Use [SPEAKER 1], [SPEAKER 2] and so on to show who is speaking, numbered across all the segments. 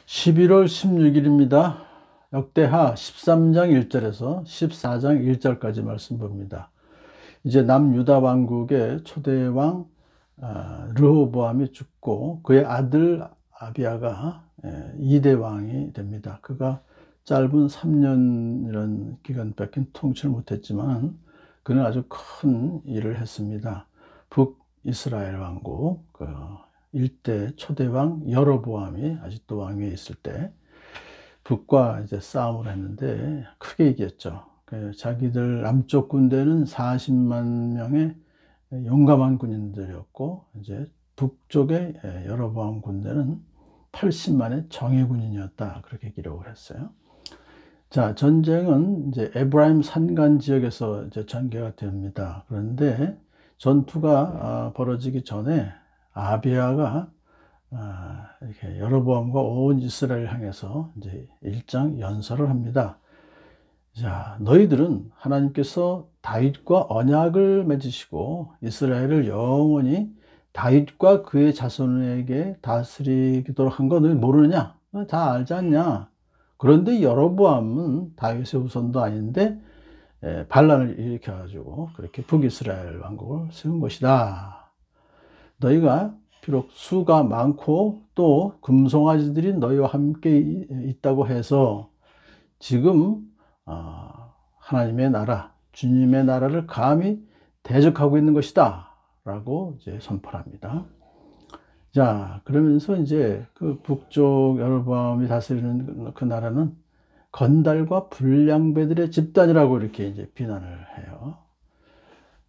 [SPEAKER 1] 11월 16일입니다. 역대하 13장 1절에서 14장 1절까지 말씀 봅니다. 이제 남유다 왕국의 초대왕 르호보암이 죽고 그의 아들 아비야가 2대 왕이 됩니다. 그가 짧은 3년이라는 기간밖에 통치를 못했지만 그는 아주 큰 일을 했습니다. 북이스라엘 왕국 일대 초대왕 여로보암이 아직도 왕위에 있을 때 북과 이제 싸움을 했는데 크게 이겼죠. 자기들 남쪽 군대는 40만 명의 용감한 군인들이었고 이제 북쪽의 여로보암 군대는 80만의 정예 군인이었다. 그렇게 기록을 했어요. 자, 전쟁은 이제 에브라임 산간 지역에서 이제 전개가 됩니다. 그런데 전투가 벌어지기 전에 아비야가 이렇게 여로보암과 온 이스라엘 향해서 이제 일장 연설을 합니다. 자, 너희들은 하나님께서 다윗과 언약을 맺으시고 이스라엘을 영원히 다윗과 그의 자손에게 다스리도록 한 거 너희 모르느냐? 다 알지 않냐? 그런데 여로보암은 다윗의 후손도 아닌데 반란을 일으켜가지고 그렇게 북이스라엘 왕국을 세운 것이다. 너희가 비록 수가 많고 또 금송아지들이 너희와 함께 있다고 해서 지금 하나님의 나라, 주님의 나라를 감히 대적하고 있는 것이다 라고 이제 선포합니다. 자, 그러면서 이제 그 북쪽 여로보암이 다스리는 그 나라는 건달과 불량배들의 집단이라고 이렇게 이제 비난을 해요.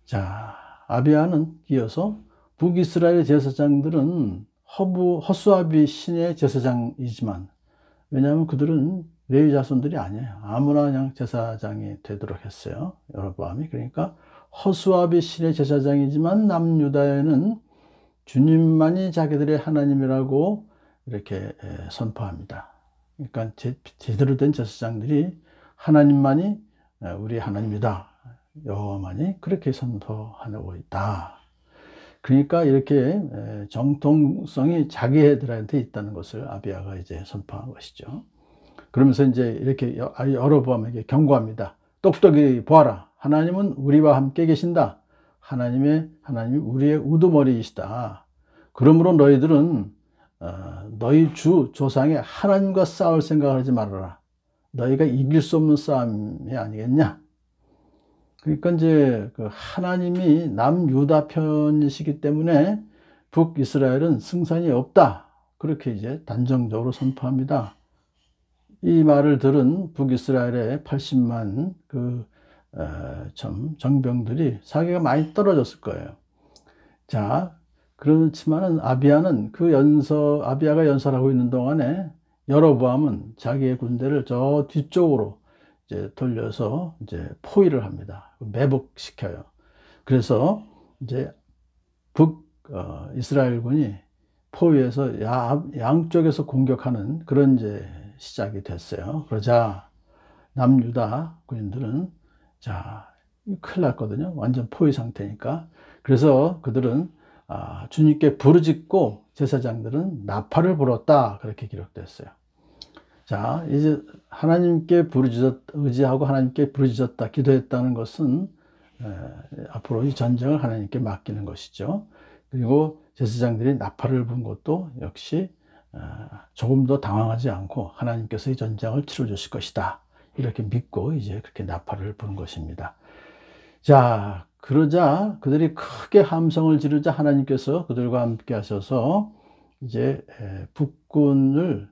[SPEAKER 1] 자, 아비야는 이어서 북이스라엘 제사장들은 허수아비 신의 제사장이지만 왜냐하면 그들은 레위 자손들이 아니에요. 아무나 그냥 제사장이 되도록 했어요. 여로보암이. 그러니까 허수아비 신의 제사장이지만 남유다에는 주님만이 자기들의 하나님이라고 이렇게 선포합니다. 그러니까 제대로 된 제사장들이 하나님만이 우리 하나님이다. 여호와만이 그렇게 선포하고 있다. 그러니까 이렇게 정통성이 자기들한테 있다는 것을 아비야가 이제 선포한 것이죠. 그러면서 이제 이렇게 여로보암에게 경고합니다. 똑똑히 보아라. 하나님은 우리와 함께 계신다. 하나님이 우리의 우두머리이시다. 그러므로 너희들은 너희 주 조상의 하나님과 싸울 생각을 하지 말아라. 너희가 이길 수 없는 싸움이 아니겠냐? 그러니까 이제 그 하나님이 남유다 편이시기 때문에 북이스라엘은 승산이 없다. 그렇게 이제 단정적으로 선포합니다. 이 말을 들은 북이스라엘의 80만 정병들이 사기가 많이 떨어졌을 거예요. 자, 그렇지만은 아비야는 아비야가 연설하고 있는 동안에 여로보암은 자기의 군대를 저 뒤쪽으로 이제 돌려서 이제 포위를 합니다. 매복시켜요. 그래서 이제 이스라엘군이 포위해서 양쪽에서 공격하는 그런 이제 시작이 됐어요. 그러자 남유다 군인들은 자, 큰일 났거든요. 완전 포위 상태니까. 그래서 그들은 주님께 부르짖고 제사장들은 나팔을 불었다. 그렇게 기록됐어요. 자, 이제 하나님께 의지하고 하나님께 부르짖었다, 기도했다는 것은 앞으로 이 전쟁을 하나님께 맡기는 것이죠. 그리고 제사장들이 나팔을 분 것도 역시 조금 더 당황하지 않고 하나님께서 이 전쟁을 치러 주실 것이다. 이렇게 믿고 이제 그렇게 나팔을 부는 것입니다. 자, 그러자 그들이 크게 함성을 지르자 하나님께서 그들과 함께 하셔서 이제 북군을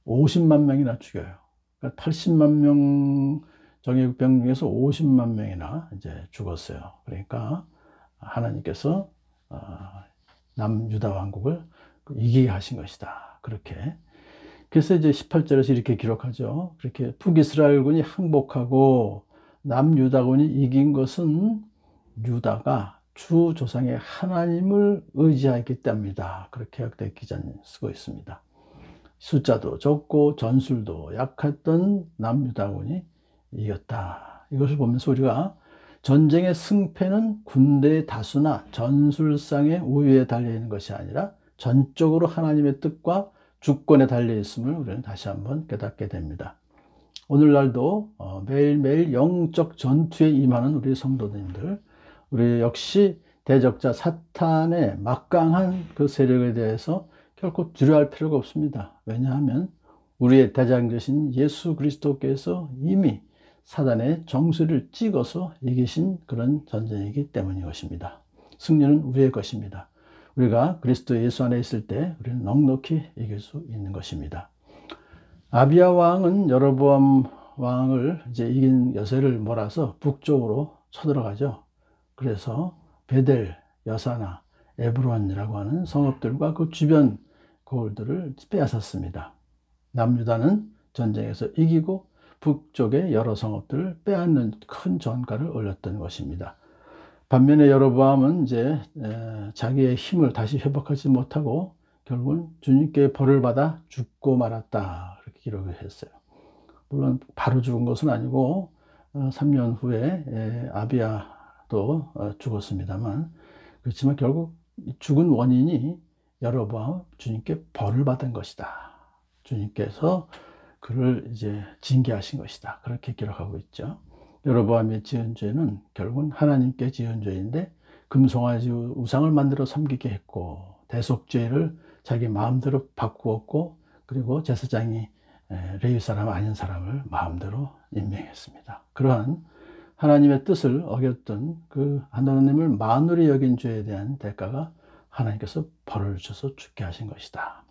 [SPEAKER 1] 50만 명이나 죽여요. 그러니까 80만 명 정예병 중에서 50만 명이나 이제 죽었어요. 그러니까 하나님께서 남유다 왕국을 이기게 하신 것이다. 그렇게. 그래서 이제 18절에서 이렇게 기록하죠. 그렇게 북이스라엘군이 항복하고 남유다군이 이긴 것은 유다가 주 조상의 하나님을 의지하였기 때문이다. 그렇게 역대 기자는 쓰고 있습니다. 숫자도 적고 전술도 약했던 남유다군이 이겼다. 이것을 보면서 우리가 전쟁의 승패는 군대의 다수나 전술상의 우위에 달려있는 것이 아니라 전적으로 하나님의 뜻과 주권에 달려 있음을 우리는 다시 한번 깨닫게 됩니다. 오늘날도 매일매일 영적 전투에 임하는 우리 성도님들, 우리 역시 대적자 사탄의 막강한 그 세력에 대해서 결코 두려워할 필요가 없습니다. 왜냐하면 우리의 대장되신 예수 그리스도께서 이미 사단의 정수리를 찍어서 이기신 그런 전쟁이기 때문인 것입니다. 승리는 우리의 것입니다. 우리가 그리스도 예수 안에 있을 때 우리는 넉넉히 이길 수 있는 것입니다. 아비야 왕은 여로보암 왕을 이제 이긴 여세를 몰아서 북쪽으로 쳐들어가죠. 그래서 베델, 여사나, 에브론이라고 하는 성읍들과 그 주변 고을들을 빼앗았습니다. 남유다는 전쟁에서 이기고 북쪽의 여러 성읍들을 빼앗는 큰 전가를 올렸던 것입니다. 반면에 여로보암은 이제 자기의 힘을 다시 회복하지 못하고 결국은 주님께 벌을 받아 죽고 말았다, 그렇게 기록을 했어요. 물론 바로 죽은 것은 아니고 3년 후에 아비야도 죽었습니다만, 그렇지만 결국 죽은 원인이 여로보암 주님께 벌을 받은 것이다. 주님께서 그를 이제 징계하신 것이다, 그렇게 기록하고 있죠. 여로보암이 지은 죄는 결국은 하나님께 지은 죄인데 금송아지 우상을 만들어 섬기게 했고, 대속죄를 자기 마음대로 바꾸었고, 그리고 제사장이 레위 사람 아닌 사람을 마음대로 임명했습니다. 그러한 하나님의 뜻을 어겼던 그 하나님을 만으로 여긴 죄에 대한 대가가 하나님께서 벌을 주셔서 죽게 하신 것이다.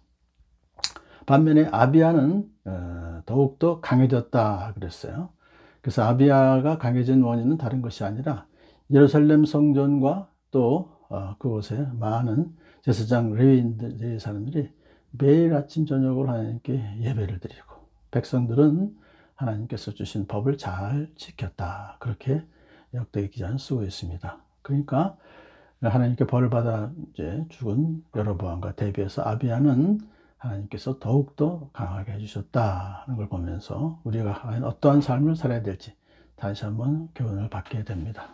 [SPEAKER 1] 반면에 아비야는 더욱더 강해졌다 그랬어요. 그래서 아비야가 강해진 원인은 다른 것이 아니라 예루살렘 성전과 또 그곳에 많은 제사장 레위인들 사람들이 매일 아침 저녁으로 하나님께 예배를 드리고, 백성들은 하나님께서 주신 법을 잘 지켰다, 그렇게 역대기 기자는 쓰고 있습니다. 그러니까 하나님께 벌을 받아 이제 죽은 여로보암과 대비해서 아비야는 하나님께서 더욱더 강하게 해주셨다는 걸 보면서 우리가 어떠한 삶을 살아야 될지 다시 한번 교훈을 받게 됩니다.